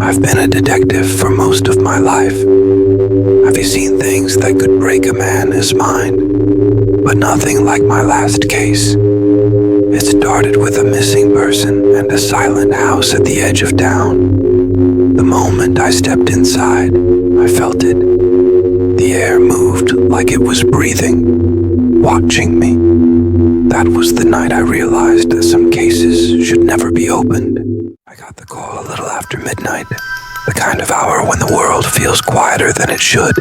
I've been a detective for most of my life. I've seen things that could break a man's mind, but nothing like my last case. It started with a missing person and a silent house at the edge of town. The moment I stepped inside, I felt it. The air moved like it was breathing, watching me. That was the night I realized that some cases should never be opened. I got the call a little after midnight, the kind of hour when the world feels quieter than it should,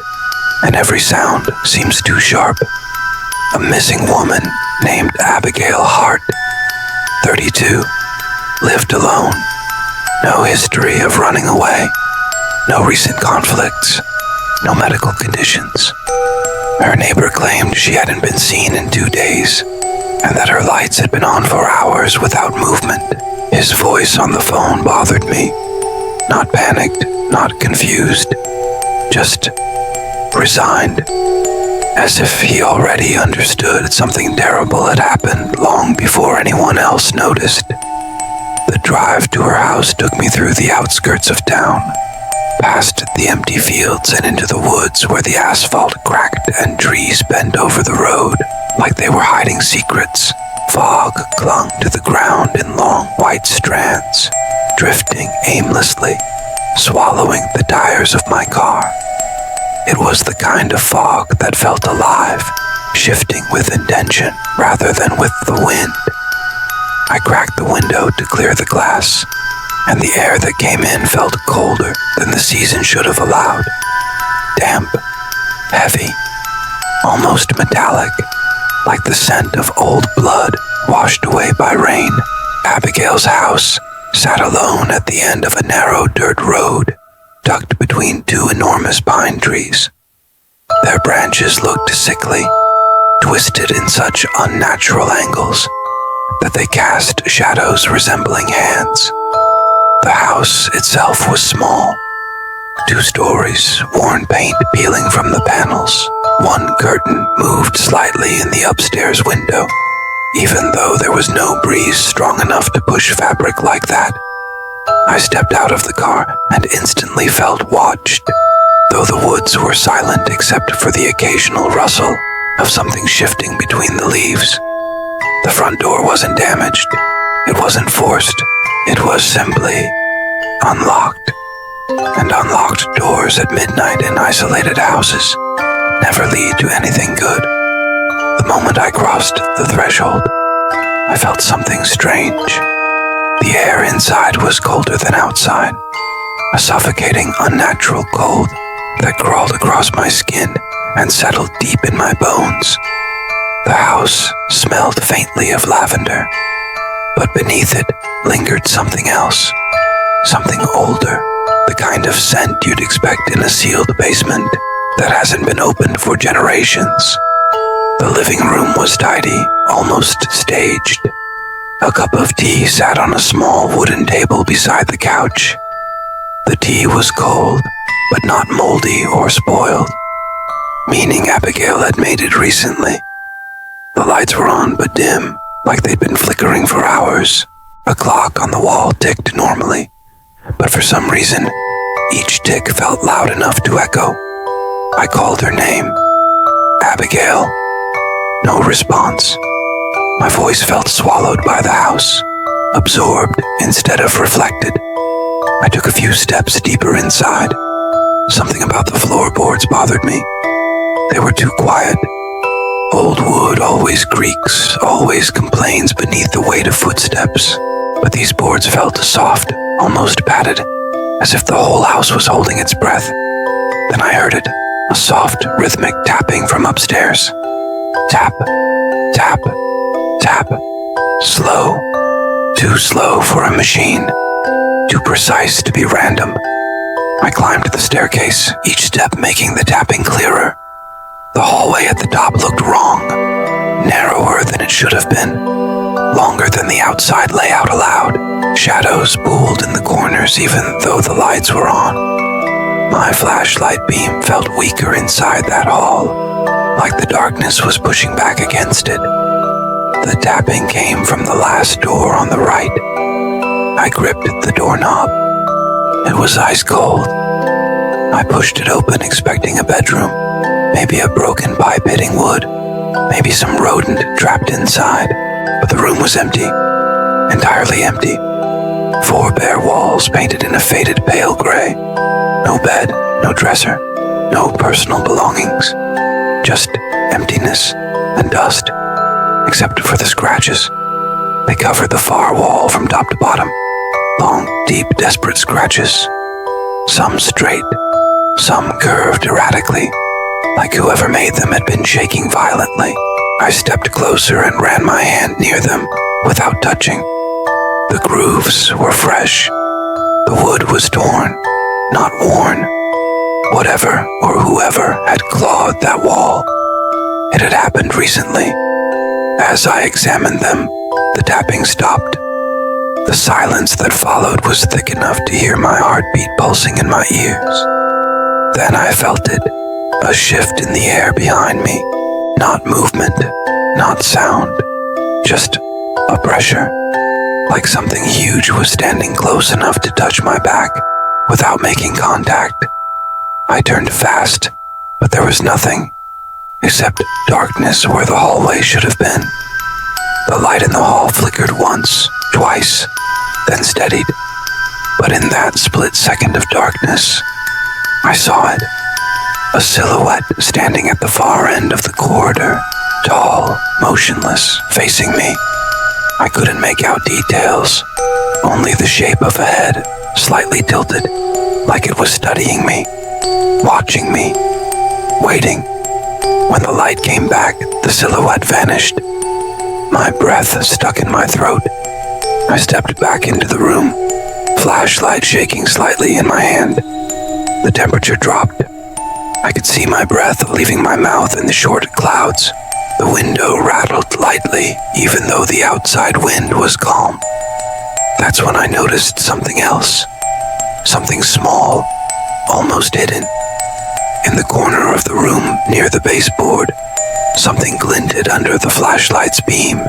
and every sound seems too sharp. A missing woman named Abigail Hart, 32, lived alone. No history of running away, no recent conflicts, no medical conditions. Her neighbor claimed she hadn't been seen in 2 days, and that her lights had been on for hours without movement. His voice on the phone bothered me. Not panicked, not confused, just resigned, as if he already understood something terrible had happened long before anyone else noticed. The drive to her house took me through the outskirts of town, past the empty fields and into the woods where the asphalt cracked and trees bent over the road like they were hiding secrets. Fog clung to the ground in long white strands, drifting aimlessly, swallowing the tires of my car. It was the kind of fog that felt alive, shifting with intention rather than with the wind. I cracked the window to clear the glass, and the air that came in felt colder than the season should have allowed. Damp, heavy, almost metallic, like the scent of old blood washed away by rain. Abigail's house sat alone at the end of a narrow dirt road, tucked between 2 enormous pine trees. Their branches looked sickly, twisted in such unnatural angles that they cast shadows resembling hands. The house itself was small, 2 stories, worn paint peeling from the panels. One curtain moved slightly in the upstairs window, even though there was no breeze strong enough to push fabric like that. I stepped out of the car and instantly felt watched, though the woods were silent except for the occasional rustle of something shifting between the leaves. The front door wasn't damaged. It wasn't forced. It was simply unlocked. And unlocked doors at midnight in isolated houses never lead to anything good. The moment I crossed the threshold, I felt something strange. The air inside was colder than outside, a suffocating, unnatural cold that crawled across my skin and settled deep in my bones. The house smelled faintly of lavender, but beneath it lingered something else, something older, the kind of scent you'd expect in a sealed basement that hasn't been opened for generations. The living room was tidy, almost staged. A cup of tea sat on a small wooden table beside the couch. The tea was cold, but not moldy or spoiled, meaning Abigail had made it recently. The lights were on but dim, like they'd been flickering for hours. A clock on the wall ticked normally, but for some reason, each tick felt loud enough to echo. I called her name. Abigail. No response. My voice felt swallowed by the house, absorbed instead of reflected. I took a few steps deeper inside. Something about the floorboards bothered me. They were too quiet. Old wood always creaks, always complains beneath the weight of footsteps. But these boards felt soft, almost padded, as if the whole house was holding its breath. Then I heard it, a soft, rhythmic tapping from upstairs. Tap, tap, tap. Slow. Too slow for a machine. Too precise to be random. I climbed the staircase, each step making the tapping clearer. The hallway at the top looked wrong, narrower than it should have been, longer than the outside layout allowed. Shadows pooled in the corners even though the lights were on. My flashlight beam felt weaker inside that hall, like the darkness was pushing back against it. The tapping came from the last door on the right. I gripped the doorknob. It was ice cold. I pushed it open, expecting a bedroom, maybe a broken pipe hitting wood, maybe some rodent trapped inside. But the room was empty, entirely empty. 4 bare walls painted in a faded pale gray. No bed, no dresser, no personal belongings. Just emptiness and dust, except for the scratches. They covered the far wall from top to bottom. Long, deep, desperate scratches. Some straight, some curved erratically, like whoever made them had been shaking violently. I stepped closer and ran my hand near them without touching. The grooves were fresh. The wood was torn, not worn. Whatever or whoever had clawed that wall. It had happened recently. As I examined them, the tapping stopped. The silence that followed was thick enough to hear my heartbeat pulsing in my ears. Then I felt it, a shift in the air behind me. Not movement, not sound, just a pressure. Like something huge was standing close enough to touch my back without making contact. I turned fast, but there was nothing except darkness where the hallway should have been. The light in the hall flickered once, twice, then steadied. But in that split second of darkness, I saw it. A silhouette standing at the far end of the corridor, tall, motionless, facing me. I couldn't make out details, only the shape of a head, slightly tilted, like it was studying me, watching me, waiting. When the light came back, the silhouette vanished. My breath stuck in my throat. I stepped back into the room, flashlight shaking slightly in my hand. The temperature dropped. I could see my breath leaving my mouth in the short clouds. The window rattled lightly, even though the outside wind was calm. That's when I noticed something else. Something small, almost hidden. In the corner of the room, near the baseboard, something glinted under the flashlight's beam.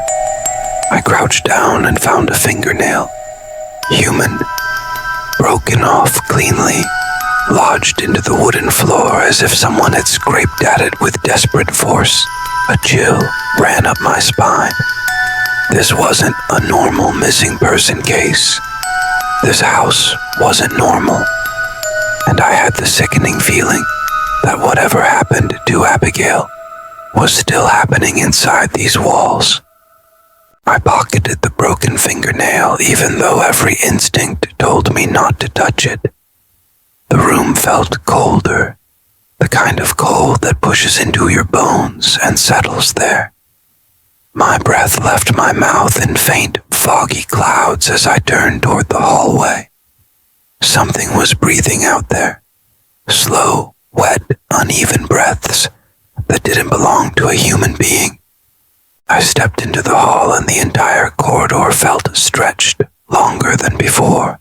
I crouched down and found a fingernail. Human. Broken off cleanly, lodged into the wooden floor as if someone had scraped at it with desperate force. A chill ran up my spine. This wasn't a normal missing person case. This house wasn't normal. And I had the sickening feeling that whatever happened to Abigail was still happening inside these walls. I pocketed the broken fingernail even though every instinct told me not to touch it. The room felt colder, the kind of cold that pushes into your bones and settles there. My breath left my mouth in faint, foggy clouds as I turned toward the hallway. Something was breathing out there, slow, wet, uneven breaths that didn't belong to a human being. I stepped into the hall and the entire corridor felt stretched longer than before,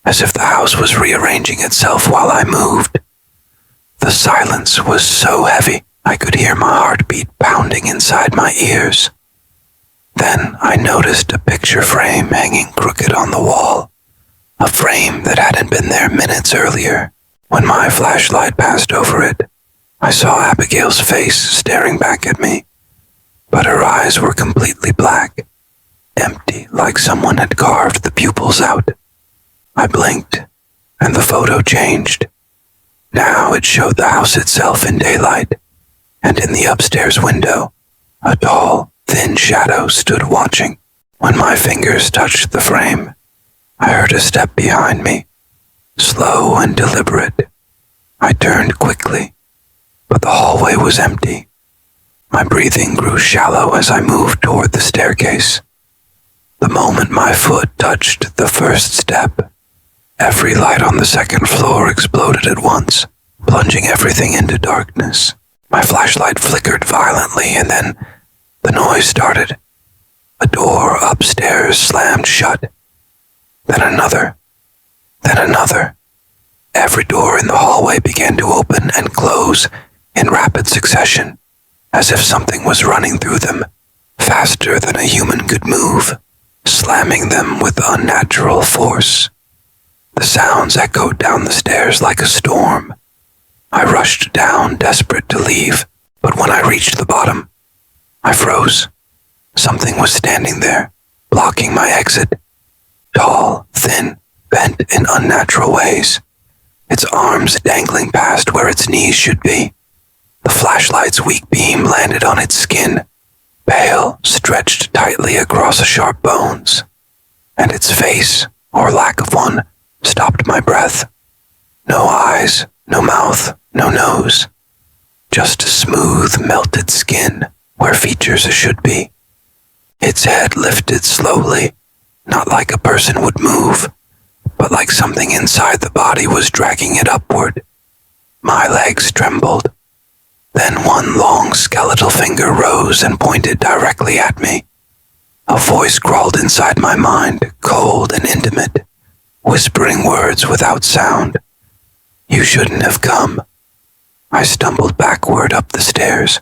as if the house was rearranging itself while I moved. The silence was so heavy I could hear my heartbeat pounding inside my ears. Then I noticed a picture frame hanging crooked on the wall, a frame that hadn't been there minutes earlier. When my flashlight passed over it, I saw Abigail's face staring back at me, but her eyes were completely black, empty like someone had carved the pupils out. I blinked, and the photo changed. Now it showed the house itself in daylight, and in the upstairs window, a tall, thin shadow stood watching. When my fingers touched the frame, I heard a step behind me, slow and deliberate. I turned quickly, but the hallway was empty. My breathing grew shallow as I moved toward the staircase. The moment my foot touched the first step, every light on the second floor exploded at once, plunging everything into darkness. My flashlight flickered violently, and then the noise started. A door upstairs slammed shut. Then another. Then another. Every door in the hallway began to open and close in rapid succession, as if something was running through them, faster than a human could move, slamming them with unnatural force. The sounds echoed down the stairs like a storm. I rushed down, desperate to leave, but when I reached the bottom, I froze. Something was standing there, blocking my exit. Tall, thin, bent in unnatural ways, its arms dangling past where its knees should be. The flashlight's weak beam landed on its skin, pale, stretched tightly across sharp bones, and its face, or lack of one, stopped my breath. No eyes, no mouth, no nose. Just smooth, melted skin where features should be. Its head lifted slowly, not like a person would move, but like something inside the body was dragging it upward. My legs trembled. Then one long skeletal finger rose and pointed directly at me. A voice crawled inside my mind, cold and intimate, whispering words without sound. You shouldn't have come. I stumbled backward up the stairs,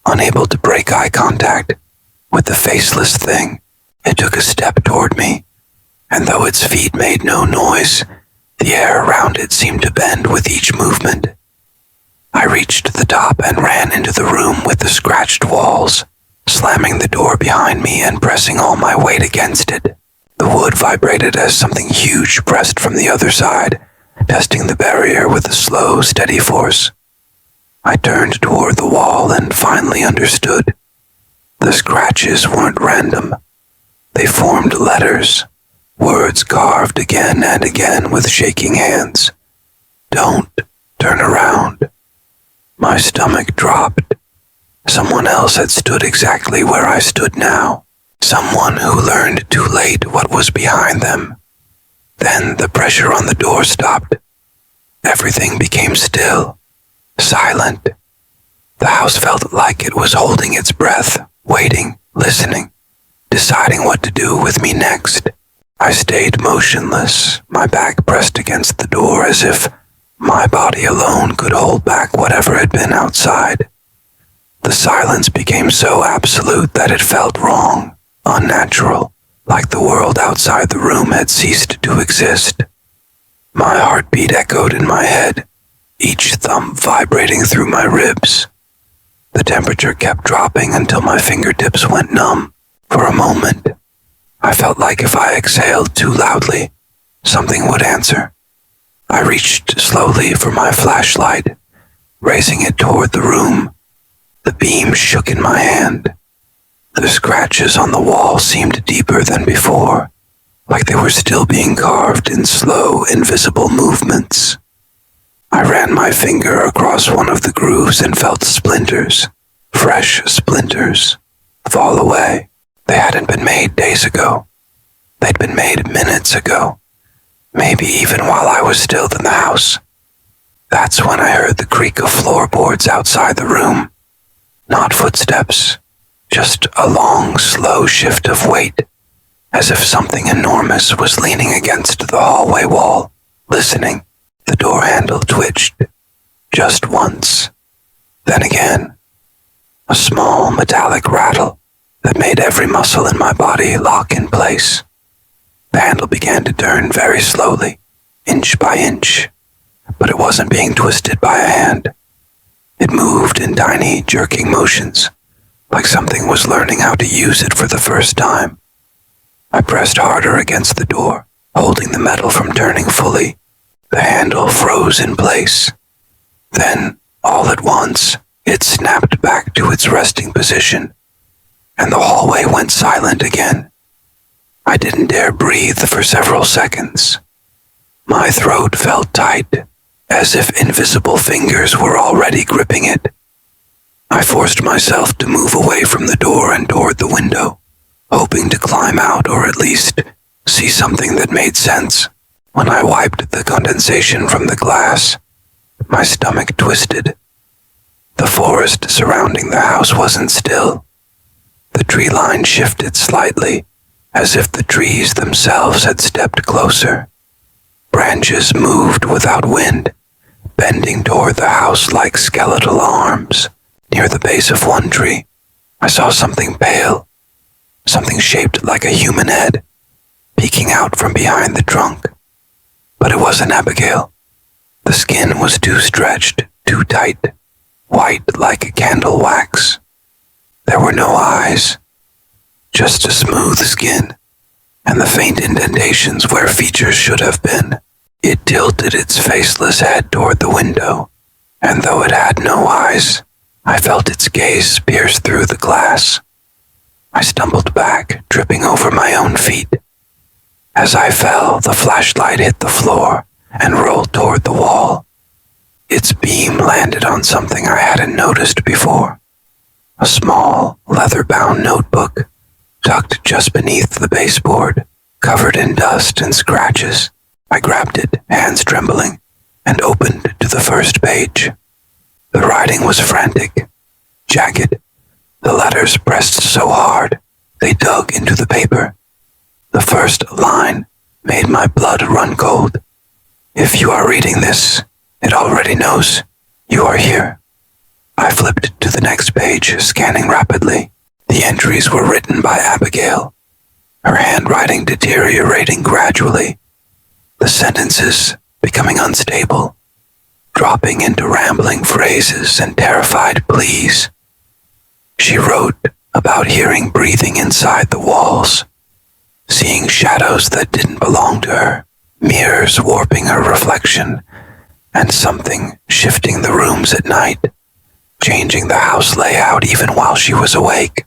unable to break eye contact with the faceless thing. It took a step toward me, and though its feet made no noise, the air around it seemed to bend with each movement. I reached the top and ran into the room with the scratched walls, slamming the door behind me and pressing all my weight against it. The wood vibrated as something huge pressed from the other side, testing the barrier with a slow, steady force. I turned toward the wall and finally understood. The scratches weren't random. They formed letters, words carved again and again with shaking hands. Don't turn around. My stomach dropped. Someone else had stood exactly where I stood now. Someone who learned too late what was behind them. Then the pressure on the door stopped. Everything became still, silent. The house felt like it was holding its breath, waiting, listening, deciding what to do with me next. I stayed motionless, my back pressed against the door as if my body alone could hold back whatever had been outside. The silence became so absolute that it felt wrong, unnatural, like the world outside the room had ceased to exist. My heartbeat echoed in my head, each thump vibrating through my ribs. The temperature kept dropping until my fingertips went numb. For a moment, I felt like if I exhaled too loudly, something would answer. I reached slowly for my flashlight, raising it toward the room. The beam shook in my hand. The scratches on the wall seemed deeper than before, like they were still being carved in slow, invisible movements. I ran my finger across one of the grooves and felt splinters, fresh splinters, fall away. They hadn't been made days ago. They'd been made minutes ago, maybe even while I was still in the house. That's when I heard the creak of floorboards outside the room. Not footsteps, just a long, slow shift of weight, as if something enormous was leaning against the hallway wall, listening. The door handle twitched, just once. Then again, a small metallic rattle that made every muscle in my body lock in place. The handle began to turn very slowly, inch by inch, but it wasn't being twisted by a hand. It moved in tiny, jerking motions, like something was learning how to use it for the first time. I pressed harder against the door, holding the metal from turning fully. The handle froze in place. Then, all at once, it snapped back to its resting position, and the hallway went silent again. I didn't dare breathe for several seconds. My throat felt tight, as if invisible fingers were already gripping it. I forced myself to move away from the door and toward the window, hoping to climb out or at least see something that made sense. When I wiped the condensation from the glass, my stomach twisted. The forest surrounding the house wasn't still. The tree line shifted slightly, as if the trees themselves had stepped closer. Branches moved without wind, bending toward the house like skeletal arms. Near the base of one tree, I saw something pale, something shaped like a human head, peeking out from behind the trunk. But it wasn't Abigail. The skin was too stretched, too tight, white like candle wax. There were no eyes, just a smooth skin, and the faint indentations where features should have been. It tilted its faceless head toward the window, and though it had no eyes, I felt its gaze pierce through the glass. I stumbled back, tripping over my own feet. As I fell, the flashlight hit the floor and rolled toward the wall. Its beam landed on something I hadn't noticed before. A small, leather-bound notebook, tucked just beneath the baseboard, covered in dust and scratches. I grabbed it, hands trembling, and opened to the first page. The writing was frantic, jagged. The letters pressed so hard, they dug into the paper. The first line made my blood run cold. If you are reading this, it already knows you are here. I flipped to the next page, scanning rapidly. The entries were written by Abigail, her handwriting deteriorating gradually, the sentences becoming unstable, dropping into rambling phrases and terrified pleas. She wrote about hearing breathing inside the walls, seeing shadows that didn't belong to her, mirrors warping her reflection, and something shifting the rooms at night, changing the house layout even while she was awake.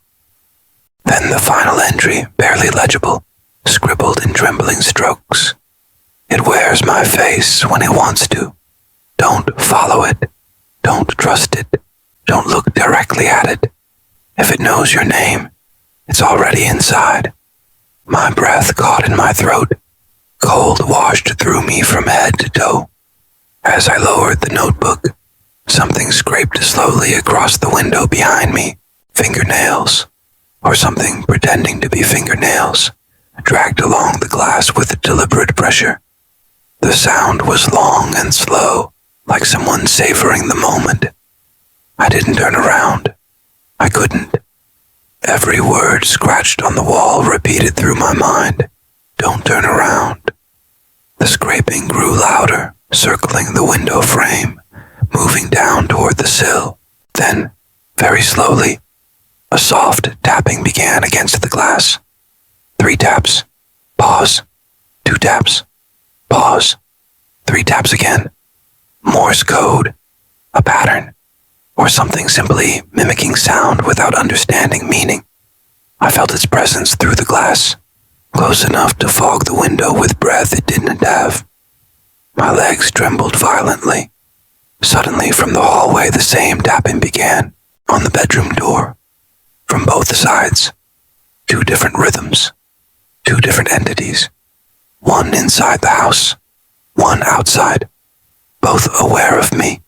Then the final entry, barely legible, scribbled in trembling strokes. It wears my face when it wants to. Don't follow it. Don't trust it. Don't look directly at it. If it knows your name, it's already inside. My breath caught in my throat. Cold washed through me from head to toe. As I lowered the notebook, something scraped slowly across the window behind me. Fingernails, or something pretending to be fingernails, dragged along the glass with deliberate pressure. The sound was long and slow, like someone savoring the moment. I didn't turn around. I couldn't. Every word scratched on the wall repeated through my mind. Don't turn around. The scraping grew louder, circling the window frame, moving down toward the sill. Then, very slowly, a soft tapping began against the glass. 3 taps. Pause. 2 taps. Pause. 3 taps again. Morse code. A pattern. Or something simply mimicking sound without understanding meaning. I felt its presence through the glass, close enough to fog the window with breath it didn't have. My legs trembled violently. Suddenly, from the hallway, the same tapping began, on the bedroom door. From both sides. 2 different rhythms. 2 different entities. One inside the house. One outside. Both aware of me.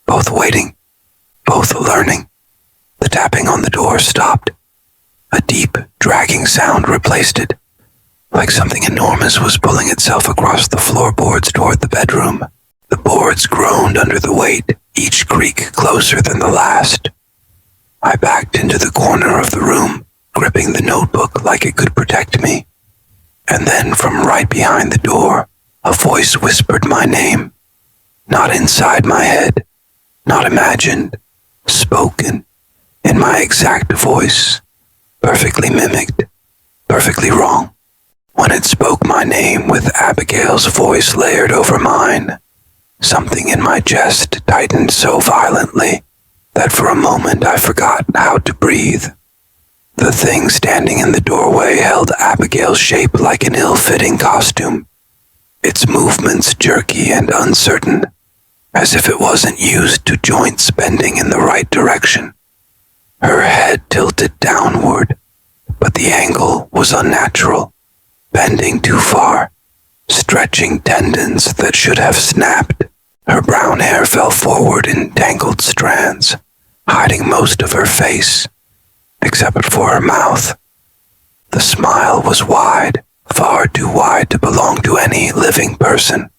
Both waiting. Both learning. The tapping on the door stopped. A deep, dragging sound replaced it, like something enormous was pulling itself across the floorboards toward the bedroom. The boards groaned under the weight, each creak closer than the last. I backed into the corner of the room, gripping the notebook like it could protect me. And then from right behind the door, a voice whispered my name. Not inside my head, not imagined, spoken, in my exact voice, perfectly mimicked, perfectly wrong. When it spoke my name with Abigail's voice layered over mine, something in my chest tightened so violently that for a moment I forgot how to breathe. The thing standing in the doorway held Abigail's shape like an ill-fitting costume, its movements jerky and uncertain, as if it wasn't used to joints bending in the right direction. Her head tilted downward, but the angle was unnatural, bending too far, stretching tendons that should have snapped. Her brown hair fell forward in tangled strands, hiding most of her face, except for her mouth. The smile was wide, far too wide to belong to any living person.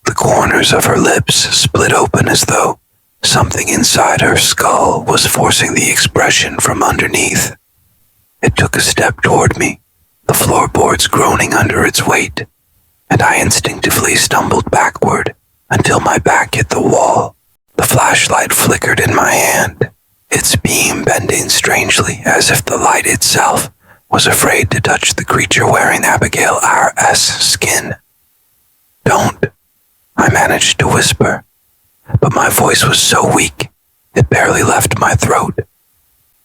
The corners of her lips split open as though something inside her skull was forcing the expression from underneath. It took a step toward me, the floorboards groaning under its weight. and I instinctively stumbled backward until my back hit the wall. The flashlight flickered in my hand, its beam bending strangely as if the light itself was afraid to touch the creature wearing Abigail R.'s skin. "Don't," I managed to whisper, but my voice was so weak it barely left my throat.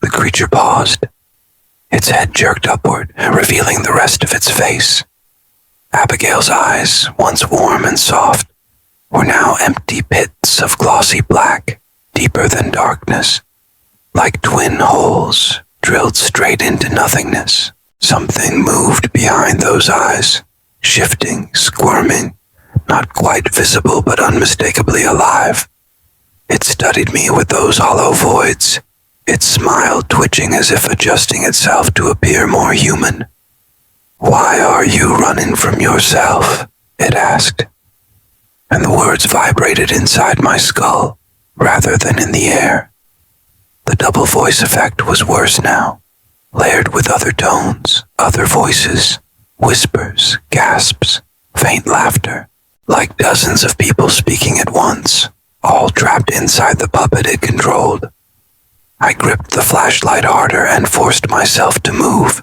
The creature paused. Its head jerked upward, revealing the rest of its face. Abigail's eyes, once warm and soft, were now empty pits of glossy black, deeper than darkness, like twin holes drilled straight into nothingness. Something moved behind those eyes, shifting, squirming, not quite visible but unmistakably alive. It studied me with those hollow voids, its smile twitching as if adjusting itself to appear more human. "Why are you running from yourself?" it asked, and the words vibrated inside my skull rather than in the air. The double voice effect was worse now, layered with other tones, other voices, whispers, gasps, faint laughter, like dozens of people speaking at once, all trapped inside the puppet it controlled. I gripped the flashlight harder and forced myself to move.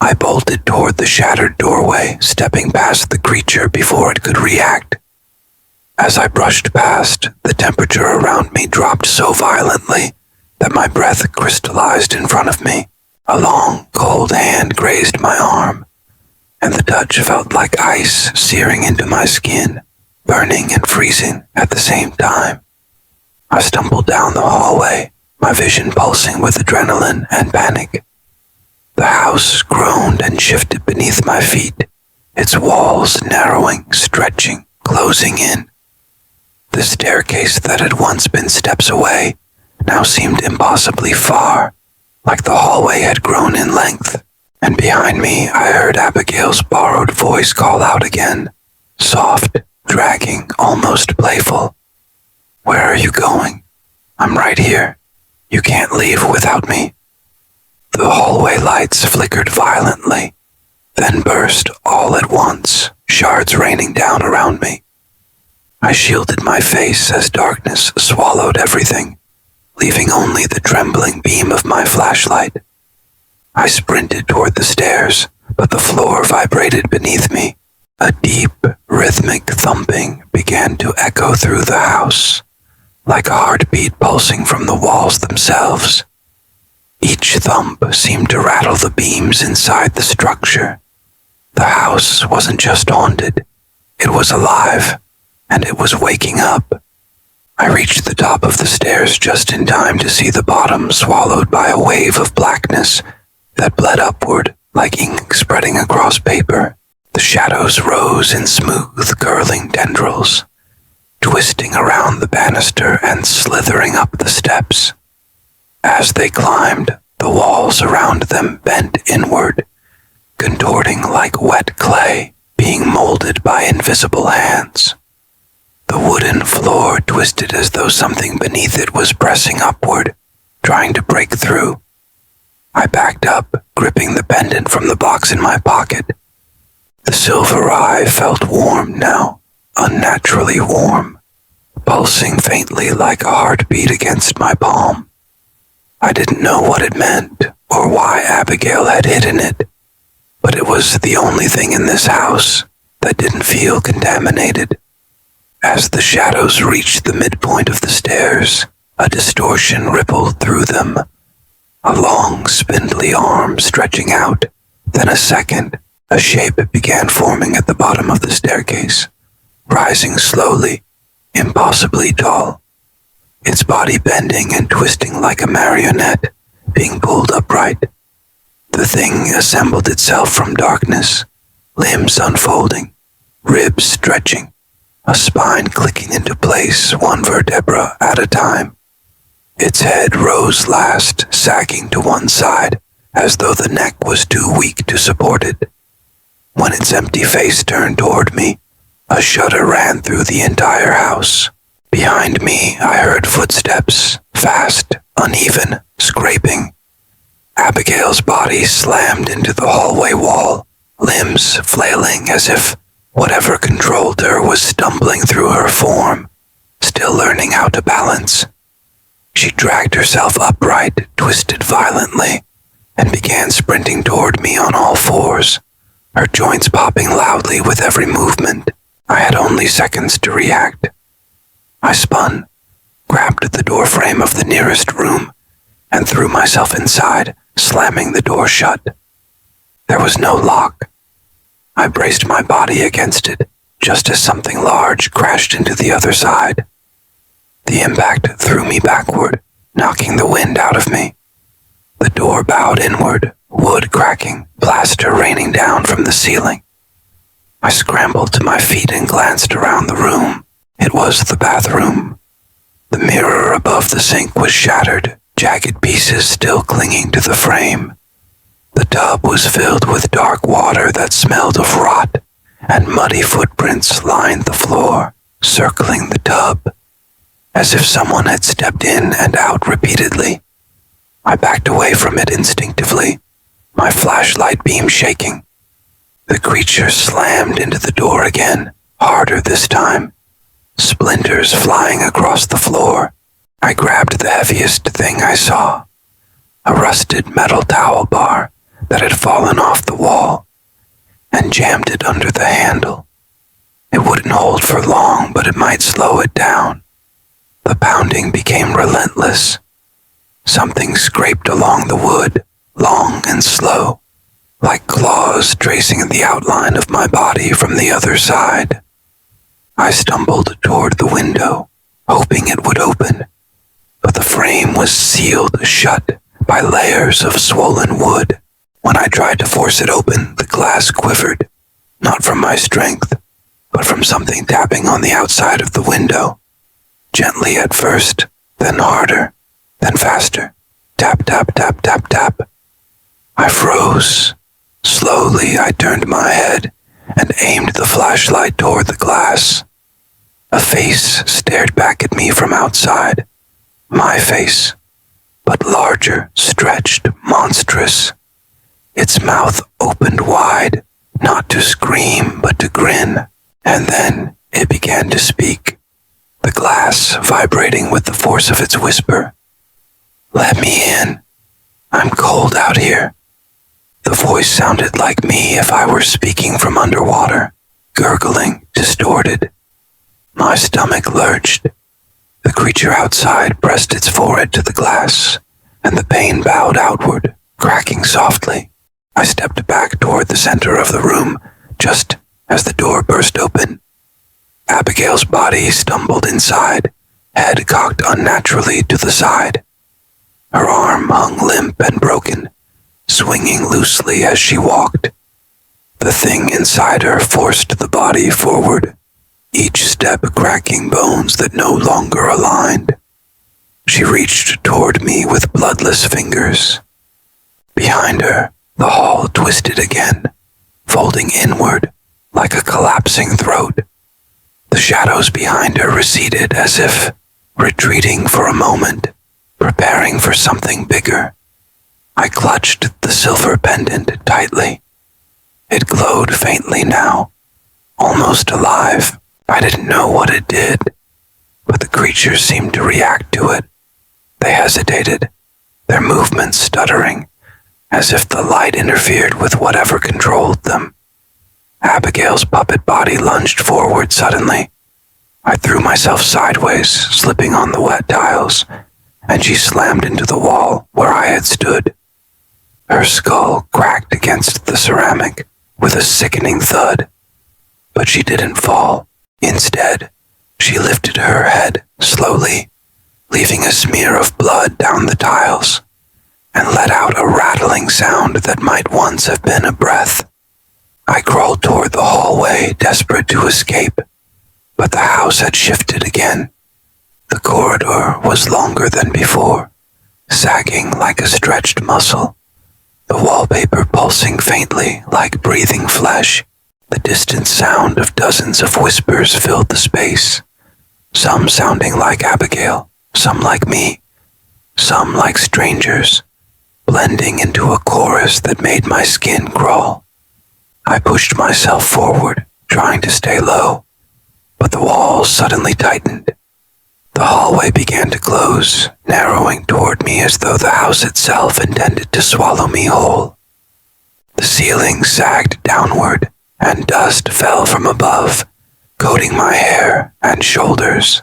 I bolted toward the shattered doorway, stepping past the creature before it could react. As I brushed past, the temperature around me dropped so violently that my breath crystallized in front of me. A long, cold hand grazed my arm, and the touch felt like ice searing into my skin, burning and freezing at the same time. I stumbled down the hallway, my vision pulsing with adrenaline and panic. The house groaned and shifted beneath my feet, its walls narrowing, stretching, closing in. The staircase that had once been steps away now seemed impossibly far, like the hallway had grown in length, and behind me I heard Abigail's borrowed voice call out again, soft, dragging, almost playful. "Where are you going? I'm right here. You can't leave without me." The hallway lights flickered violently, then burst all at once, shards raining down around me. I shielded my face as darkness swallowed everything, leaving only the trembling beam of my flashlight. I sprinted toward the stairs, but the floor vibrated beneath me. A deep, rhythmic thumping began to echo through the house, like a heartbeat pulsing from the walls themselves. Each thump seemed to rattle the beams inside the structure. The house wasn't just haunted, it was alive, and it was waking up. I reached the top of the stairs just in time to see the bottom swallowed by a wave of blackness that bled upward like ink spreading across paper. The shadows rose in smooth, curling tendrils, twisting around the banister and slithering up the steps. As they climbed, the walls around them bent inward, contorting like wet clay being molded by invisible hands. The wooden floor twisted as though something beneath it was pressing upward, trying to break through. I backed up, gripping the pendant from the box in my pocket. The silver eye felt warm now, unnaturally warm, pulsing faintly like a heartbeat against my palm. I didn't know what it meant or why Abigail had hidden it, but it was the only thing in this house that didn't feel contaminated. As the shadows reached the midpoint of the stairs, a distortion rippled through them. A long, spindly arm stretching out, then a second, a shape began forming at the bottom of the staircase, rising slowly, impossibly tall, its body bending and twisting like a marionette, being pulled upright. The thing assembled itself from darkness, limbs unfolding, ribs stretching, a spine clicking into place one vertebra at a time. Its head rose last, sagging to one side, as though the neck was too weak to support it. When its empty face turned toward me, a shudder ran through the entire house. Behind me, I heard footsteps, fast, uneven, scraping. Abigail's body slammed into the hallway wall, limbs flailing as if Whatever controlled her was stumbling through her form, still learning how to balance. She dragged herself upright, twisted violently, and began sprinting toward me on all fours, her joints popping loudly with every movement. I had only seconds to react. I spun, grabbed the doorframe of the nearest room, and threw myself inside, slamming the door shut. There was no lock. I braced my body against it, just as something large crashed into the other side. The impact threw me backward, knocking the wind out of me. The door bowed inward, wood cracking, plaster raining down from the ceiling. I scrambled to my feet and glanced around the room. It was the bathroom. The mirror above the sink was shattered, jagged pieces still clinging to the frame. The tub was filled with dark water that smelled of rot, and muddy footprints lined the floor, circling the tub, as if someone had stepped in and out repeatedly. I backed away from it instinctively, my flashlight beam shaking. The creature slammed into the door again, harder this time, splinters flying across the floor. I grabbed the heaviest thing I saw, a rusted metal towel bar that had fallen off the wall, and jammed it under the handle. It wouldn't hold for long, but it might slow it down. The pounding became relentless. Something scraped along the wood, long and slow, like claws tracing the outline of my body from the other side. I stumbled toward the window, hoping it would open, but the frame was sealed shut by layers of swollen wood. When I tried to force it open, the glass quivered, not from my strength, but from something tapping on the outside of the window. Gently at first, then harder, then faster. Tap, tap, tap, tap, tap. I froze. Slowly, I turned my head and aimed the flashlight toward the glass. A face stared back at me from outside. My face, but larger, stretched, monstrous. Its mouth opened wide, not to scream, but to grin, and then it began to speak, the glass vibrating with the force of its whisper. "Let me in. I'm cold out here." The voice sounded like me if I were speaking from underwater, gurgling, distorted. My stomach lurched. The creature outside pressed its forehead to the glass, and the pane bowed outward, cracking softly. I stepped back toward the center of the room, just as the door burst open. Abigail's body stumbled inside, head cocked unnaturally to the side. Her arm hung limp and broken, swinging loosely as she walked. The thing inside her forced the body forward, each step cracking bones that no longer aligned. She reached toward me with bloodless fingers. Behind her, the hall twisted again, folding inward like a collapsing throat. The shadows behind her receded as if retreating for a moment, preparing for something bigger. I clutched the silver pendant tightly. It glowed faintly now, almost alive. I didn't know what it did, but the creatures seemed to react to it. They hesitated, their movements stuttering, as if the light interfered with whatever controlled them. Abigail's puppet body lunged forward suddenly. I threw myself sideways, slipping on the wet tiles, and she slammed into the wall where I had stood. Her skull cracked against the ceramic with a sickening thud, but she didn't fall. Instead, she lifted her head slowly, leaving a smear of blood down the tiles, and let out a rattling sound that might once have been a breath. I crawled toward the hallway, desperate to escape, but the house had shifted again. The corridor was longer than before, sagging like a stretched muscle, the wallpaper pulsing faintly like breathing flesh. The distant sound of dozens of whispers filled the space, some sounding like Abigail, some like me, some like strangers, blending into a chorus that made my skin crawl. I pushed myself forward, trying to stay low, but the walls suddenly tightened. The hallway began to close, narrowing toward me as though the house itself intended to swallow me whole. The ceiling sagged downward, and dust fell from above, coating my hair and shoulders.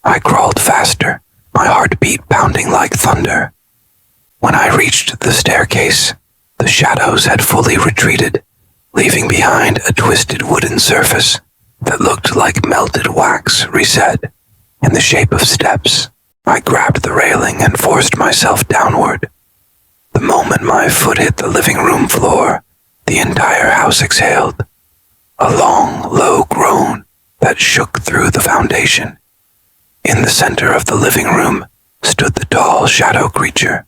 I crawled faster, my heartbeat pounding like thunder. When I reached the staircase, the shadows had fully retreated, leaving behind a twisted wooden surface that looked like melted wax reset. In the shape of steps, I grabbed the railing and forced myself downward. The moment my foot hit the living room floor, the entire house exhaled. A long, low groan that shook through the foundation. In the center of the living room stood the tall shadow creature,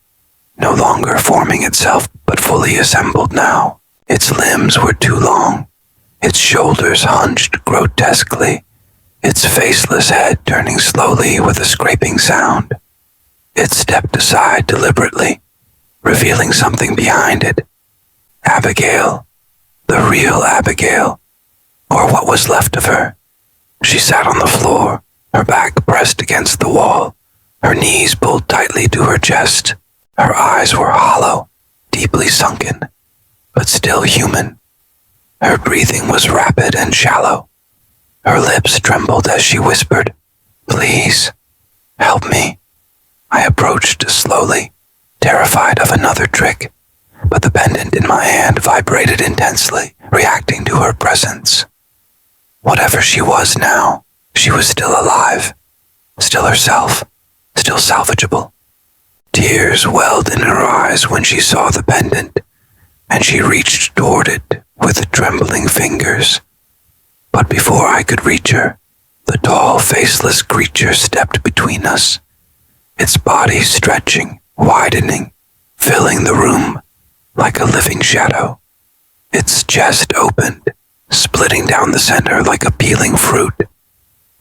no longer forming itself but fully assembled now. Its limbs were too long, its shoulders hunched grotesquely, its faceless head turning slowly with a scraping sound. It stepped aside deliberately, revealing something behind it. Abigail, the real Abigail, or what was left of her. She sat on the floor, her back pressed against the wall, her knees pulled tightly to her chest. Her eyes were hollow, deeply sunken, but still human. Her breathing was rapid and shallow. Her lips trembled as she whispered, "Please, help me." I approached slowly, terrified of another trick, but the pendant in my hand vibrated intensely, reacting to her presence. Whatever she was now, she was still alive, still herself, still salvageable. Tears welled in her eyes when she saw the pendant, and she reached toward it with trembling fingers. But before I could reach her, the tall, faceless creature stepped between us, its body stretching, widening, filling the room like a living shadow. Its chest opened, splitting down the center like a peeling fruit,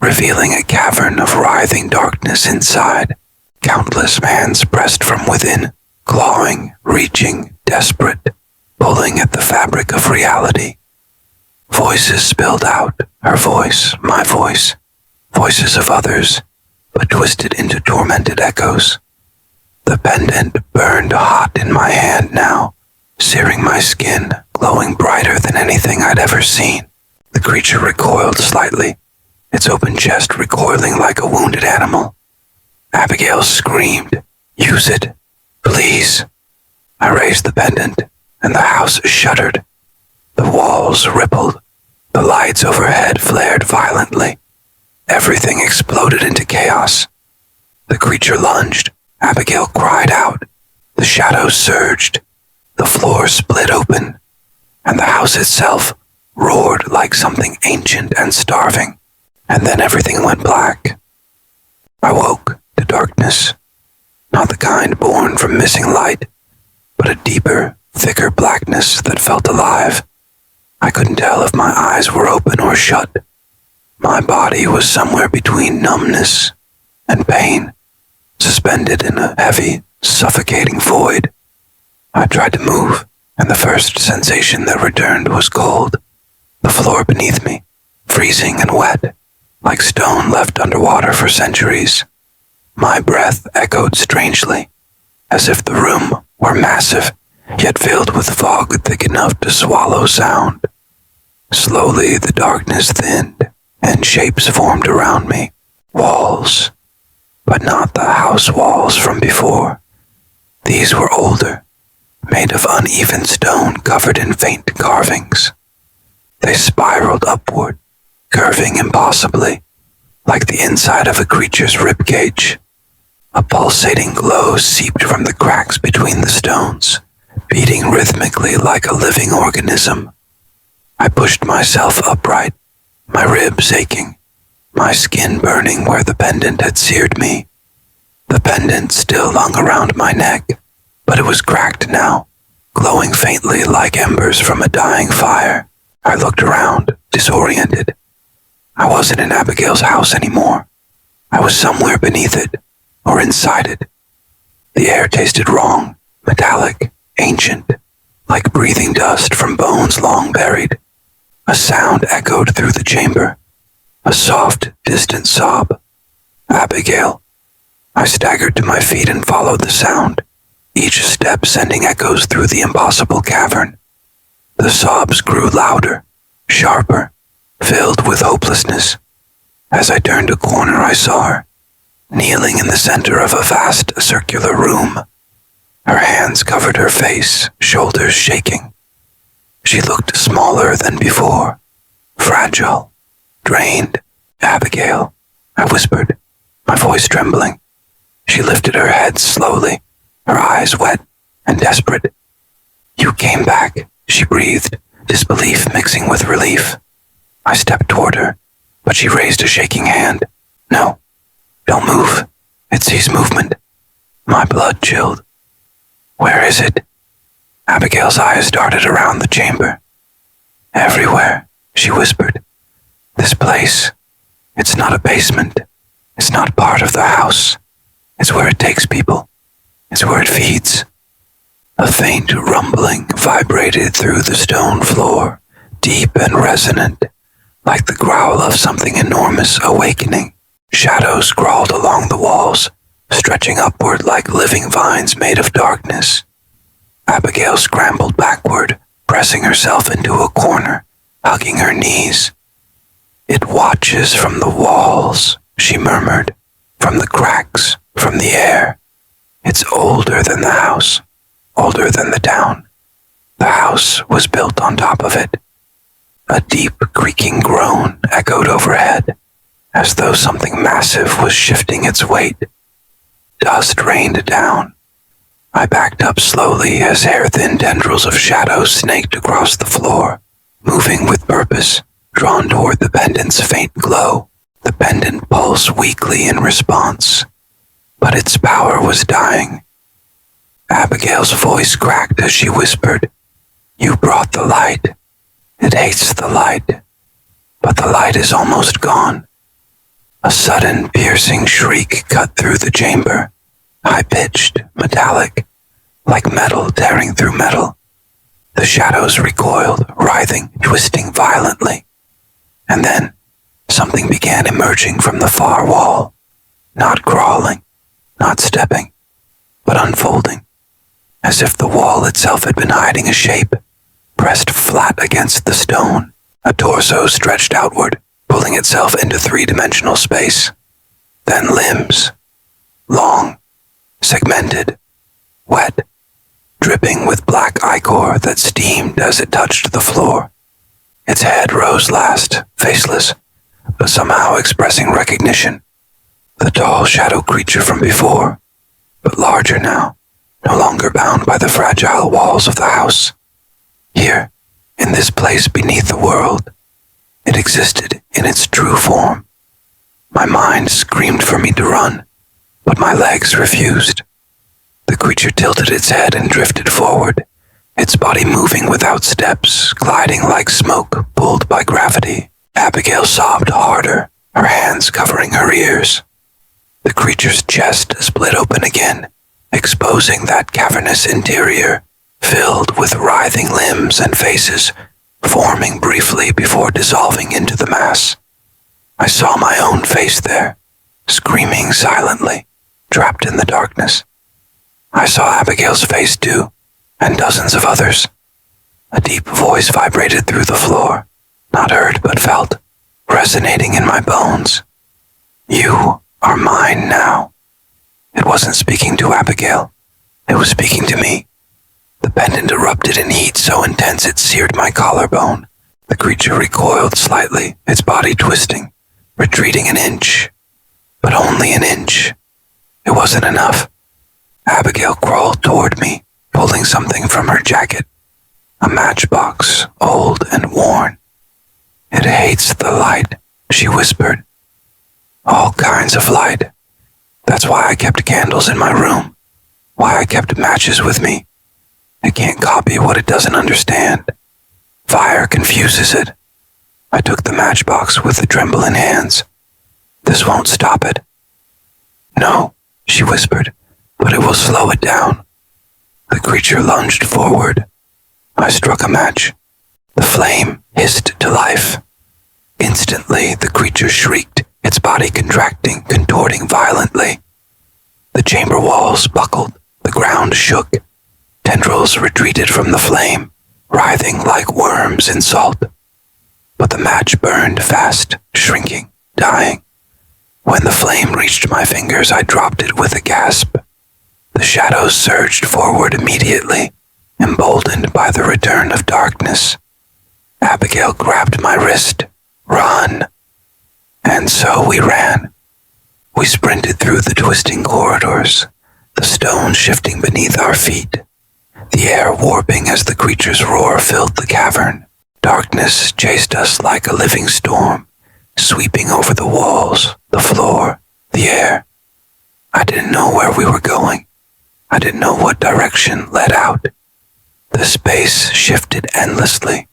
revealing a cavern of writhing darkness inside. Countless hands pressed from within, clawing, reaching, desperate, pulling at the fabric of reality. Voices spilled out, her voice, my voice, voices of others, but twisted into tormented echoes. The pendant burned hot in my hand now, searing my skin, glowing brighter than anything I'd ever seen. The creature recoiled slightly, its open chest recoiling like a wounded animal. Abigail screamed, "Use it, please." I raised the pendant, and the house shuddered. The walls rippled, the lights overhead flared violently. Everything exploded into chaos. The creature lunged, Abigail cried out, the shadows surged, the floor split open, and the house itself roared like something ancient and starving. And then everything went black. I woke to darkness, not the kind born from missing light, but a deeper, thicker blackness that felt alive. I couldn't tell if my eyes were open or shut. My body was somewhere between numbness and pain, suspended in a heavy, suffocating void. I tried to move, and the first sensation that returned was cold. The floor beneath me, freezing and wet, like stone left underwater for centuries. My breath echoed strangely, as if the room were massive, yet filled with fog thick enough to swallow sound. Slowly the darkness thinned, and shapes formed around me. Walls, but not the house walls from before. These were older, made of uneven stone covered in faint carvings. They spiraled upward, curving impossibly, like the inside of a creature's ribcage. A pulsating glow seeped from the cracks between the stones, beating rhythmically like a living organism. I pushed myself upright, my ribs aching, my skin burning where the pendant had seared me. The pendant still hung around my neck, but it was cracked now, glowing faintly like embers from a dying fire. I looked around, disoriented. I wasn't in Abigail's house anymore. I was somewhere beneath it, or inside it. The air tasted wrong, metallic, ancient, like breathing dust from bones long buried. A sound echoed through the chamber. A soft, distant sob. Abigail. I staggered to my feet and followed the sound, each step sending echoes through the impossible cavern. The sobs grew louder, sharper, filled with hopelessness. As I turned a corner, I saw her, kneeling in the center of a vast circular room. Her hands covered her face, shoulders shaking. She looked smaller than before, fragile, drained. Abigail, I whispered, my voice trembling. She lifted her head slowly, her eyes wet and desperate. You came back, she breathed, disbelief mixing with relief. I stepped toward her, but she raised a shaking hand. No, don't move. It sees movement. My blood chilled. Where is it? Abigail's eyes darted around the chamber. Everywhere, she whispered. This place, it's not a basement. It's not part of the house. It's where it takes people. It's where it feeds. A faint rumbling vibrated through the stone floor, deep and resonant, like the growl of something enormous awakening. Shadows crawled along the walls, stretching upward like living vines made of darkness. Abigail scrambled backward, pressing herself into a corner, hugging her knees. It watches from the walls, she murmured, from the cracks, from the air. It's older than the house, older than the town. The house was built on top of it. A deep creaking groan echoed overhead, as though something massive was shifting its weight. Dust rained down. I backed up slowly as hair-thin tendrils of shadow snaked across the floor, moving with purpose, drawn toward the pendant's faint glow. The pendant pulsed weakly in response, but its power was dying. Abigail's voice cracked as she whispered, You brought the light. It hates the light, but the light is almost gone. A sudden piercing shriek cut through the chamber, high-pitched, metallic, like metal tearing through metal. The shadows recoiled, writhing, twisting violently. And then, something began emerging from the far wall, not crawling, not stepping, but unfolding, as if the wall itself had been hiding a shape, pressed flat against the stone. A torso stretched outward, pulling itself into three-dimensional space. Then limbs, long, segmented, wet, dripping with black ichor that steamed as it touched the floor. Its head rose last, faceless, but somehow expressing recognition. The tall shadow creature from before, but larger now, no longer bound by the fragile walls of the house. Here, in this place beneath the world, it existed in its true form. My mind screamed for me to run, but my legs refused. The creature tilted its head and drifted forward, its body moving without steps, gliding like smoke pulled by gravity. Abigail sobbed harder, her hands covering her ears. The creature's chest split open again, exposing that cavernous interior, filled with writhing limbs and faces, forming briefly before dissolving into the mass. I saw my own face there, screaming silently, trapped in the darkness. I saw Abigail's face too, and dozens of others. A deep voice vibrated through the floor, not heard but felt, resonating in my bones. You are mine now. It wasn't speaking to Abigail. It was speaking to me. The pendant erupted in heat so intense it seared my collarbone. The creature recoiled slightly, its body twisting, retreating an inch. But only an inch. It wasn't enough. Abigail crawled toward me, pulling something from her jacket. A matchbox, old and worn. It hates the light, she whispered. All kinds of light. That's why I kept candles in my room. Why I kept matches with me. It can't copy what it doesn't understand. Fire confuses it. I took the matchbox with the trembling hands. This won't stop it. No, she whispered, but it will slow it down. The creature lunged forward. I struck a match. The flame hissed to life. Instantly, the creature shrieked, its body contracting, contorting violently. The chamber walls buckled, the ground shook. Tendrils retreated from the flame, writhing like worms in salt. But the match burned fast, shrinking, dying. When the flame reached my fingers, I dropped it with a gasp. The shadows surged forward immediately, emboldened by the return of darkness. Abigail grabbed my wrist. Run! And so we ran. We sprinted through the twisting corridors, the stones shifting beneath our feet, the air warping as the creature's roar filled the cavern. Darkness chased us like a living storm, sweeping over the walls, the floor, the air. I didn't know where we were going. I didn't know what direction led out. The space shifted endlessly,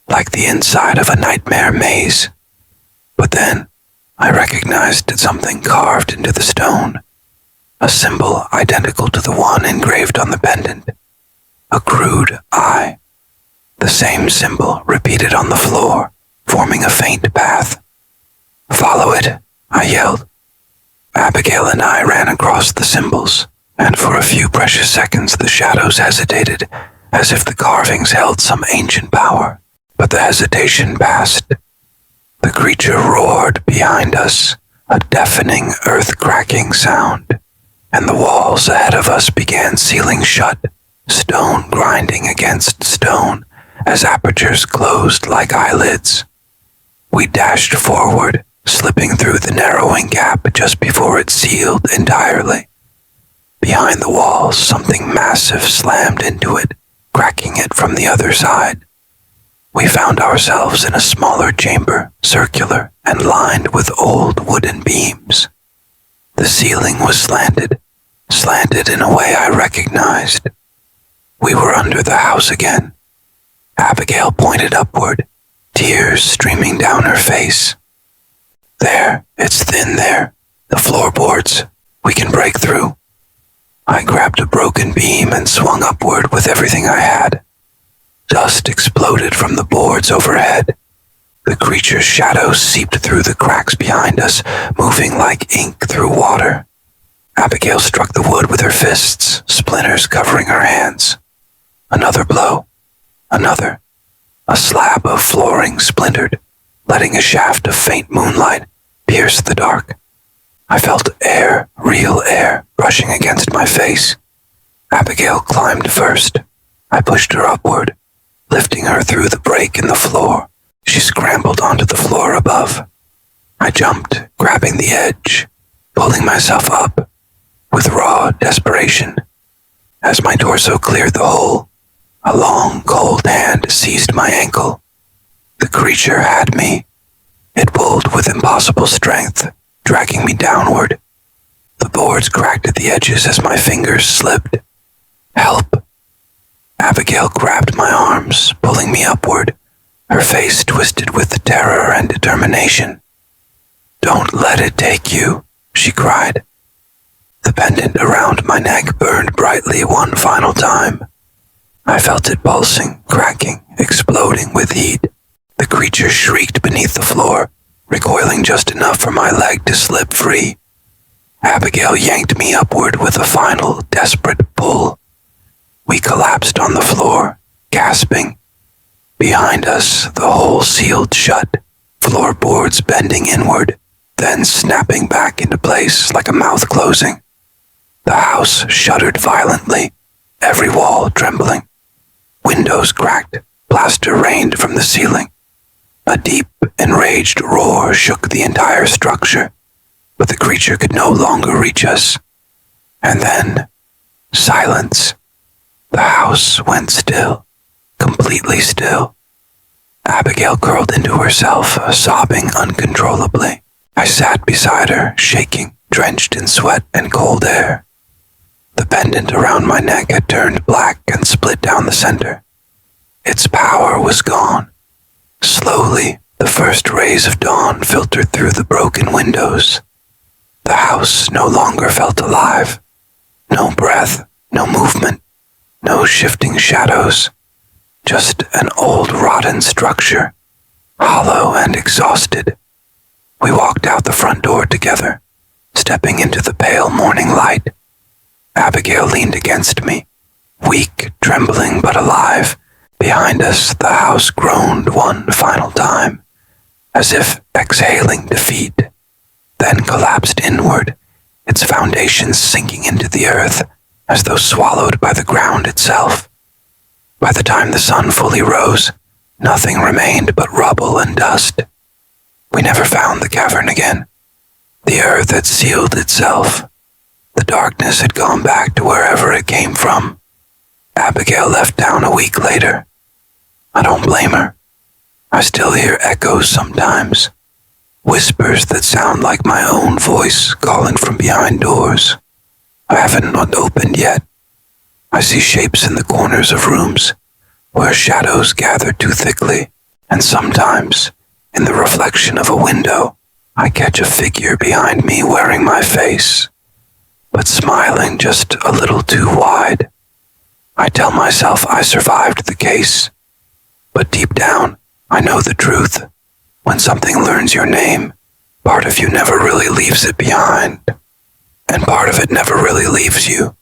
like the inside of a nightmare maze. But then, I recognized something carved into the stone, a symbol identical to the one engraved on the pendant, a crude eye. The same symbol repeated on the floor, forming a faint path. "Follow it," I yelled. Abigail and I ran across the symbols, and for a few precious seconds the shadows hesitated, as if the carvings held some ancient power. But the hesitation passed. The creature roared behind us, a deafening, earth-cracking sound, and the walls ahead of us began sealing shut, stone grinding against stone, as apertures closed like eyelids. We dashed forward, slipping through the narrowing gap just before it sealed entirely. Behind the walls, something massive slammed into it, cracking it from the other side. We found ourselves in a smaller chamber, circular and lined with old wooden beams. The ceiling was slanted in a way I recognized. We were under the house again. Abigail pointed upward, tears streaming down her face. "There, it's thin there, the floorboards. We can break through." I grabbed a broken beam and swung upward with everything I had. Dust exploded from the boards overhead. The creature's shadow seeped through the cracks behind us, moving like ink through water. Abigail struck the wood with her fists, splinters covering her hands. Another blow. Another. A slab of flooring splintered, letting a shaft of faint moonlight pierce the dark. I felt air, real air, brushing against my face. Abigail climbed first. I pushed her upward, lifting her through the break in the floor. She scrambled onto the floor above. I jumped, grabbing the edge, pulling myself up, with raw desperation. As my torso cleared the hole, a long, cold hand seized my ankle. The creature had me. It pulled with impossible strength, dragging me downward. The boards cracked at the edges as my fingers slipped. "Help!" Abigail grabbed my arms, pulling me upward, her face twisted with terror and determination. "Don't let it take you," she cried. The pendant around my neck burned brightly one final time. I felt it pulsing, cracking, exploding with heat. The creature shrieked beneath the floor, recoiling just enough for my leg to slip free. Abigail yanked me upward with a final, desperate pull. We collapsed on the floor, gasping. Behind us, the hole sealed shut, floorboards bending inward, then snapping back into place like a mouth closing. The house shuddered violently, every wall trembling. Windows cracked, plaster rained from the ceiling. A deep, enraged roar shook the entire structure, but the creature could no longer reach us. And then, silence. The house went still, completely still. Abigail curled into herself, sobbing uncontrollably. I sat beside her, shaking, drenched in sweat and cold air. The pendant around my neck had turned black and split down the center. Its power was gone. Slowly, the first rays of dawn filtered through the broken windows. The house no longer felt alive. No breath, no movement, no shifting shadows. just an old rotten structure, hollow and exhausted. We walked out the front door together, stepping into the pale morning light. Abigail leaned against me, weak, trembling but alive. Behind us, the house groaned one final time, as if exhaling defeat, then collapsed inward, its foundations sinking into the earth as though swallowed by the ground itself. By the time the sun fully rose, nothing remained but rubble and dust. We never found the cavern again. The earth had sealed itself. The darkness had gone back to wherever it came from. Abigail left town a week later. I don't blame her. I still hear echoes sometimes, whispers that sound like my own voice calling from behind doors I haven't opened yet. I see shapes in the corners of rooms where shadows gather too thickly, and sometimes, in the reflection of a window, I catch a figure behind me wearing my face, but smiling just a little too wide. I tell myself I survived the case, but deep down, I know the truth. When something learns your name, part of you never really leaves it behind, and part of it never really leaves you.